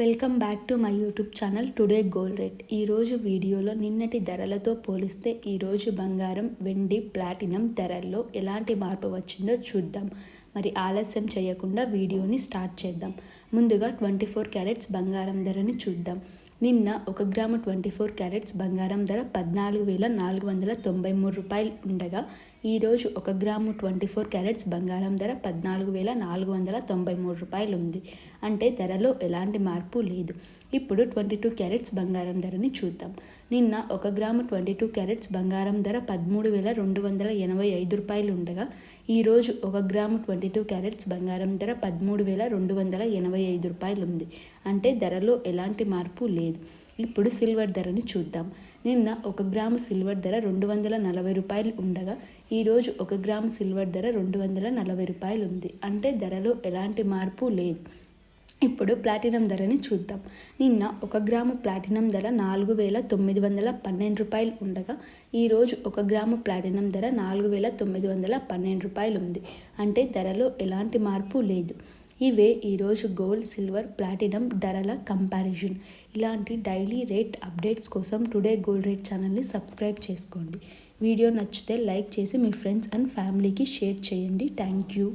Welcome back to my YouTube channel today gold rate. ఈరోజు వీడియోలో నిన్నటి ధరలతో పోలిస్తే ఈరోజు బంగారం, వెండి, ప్లాటినం ధరల్లో ఎలాంటి మార్పు వచ్చిందో చూద్దాం. మరి ఆలస్యం చేయకుండా వీడియోని స్టార్ట్ చేద్దాం. ముందుగా 24 క్యారెట్స్ బంగారం ధరని చూద్దాం. నిన్న 1 గ్రాము 24 క్యారెట్స్ బంగారం ధర 14,493 రూపాయలు ఉండగా ఈరోజు 1 గ్రాము 24 క్యారెట్స్ బంగారం ధర 14,493 రూపాయలు ఉంది. అంటే ధరలో ఎలాంటి మార్పు లేదు. ఇప్పుడు 22 క్యారెట్స్ బంగారం ధరని చూద్దాం. నిన్న 1 గ్రాము 22 క్యారెట్స్ బంగారం ధర 13,285 రూపాయలు ఉండగా ఈరోజు 1 గ్రాము 22 క్యారెట్స్ బంగారం ధర 13,285 రూపాయలు ఉంది. అంటే ధరలో ఎలాంటి మార్పు లేదు. ఇప్పుడు సిల్వర్ ధరని చూద్దాం. నిన్న 1 గ్రాము సిల్వర్ ధర 240 రూపాయలు ఉండగా ఈరోజు 1 గ్రాము సిల్వర్ ధర 240 రూపాయలు ఉంది. అంటే ధరలో ఎలాంటి మార్పు లేదు. ఇప్పుడు ప్లాటినం ధరని చూద్దాం. నిన్న 1 గ్రాము ప్లాటినం ధర 4,912 రూపాయలు ఉండగా ఈరోజు 1 గ్రాము ప్లాటినం ధర 4,912 రూపాయలు ఉంది. అంటే ధరలో ఎలాంటి మార్పు లేదు. ఇవే ఈరోజు గోల్డ్, సిల్వర్, ప్లాటినం ధరల కంపారిజన్. ఇలాంటి డైలీ రేట్ అప్డేట్స్ కోసం టుడే గోల్డ్ రేట్ ఛానల్ని సబ్స్క్రైబ్ చేసుకోండి. వీడియో నచ్చితే లైక్ చేసి మీ ఫ్రెండ్స్ అండ్ ఫ్యామిలీకి షేర్ చేయండి. Thank you.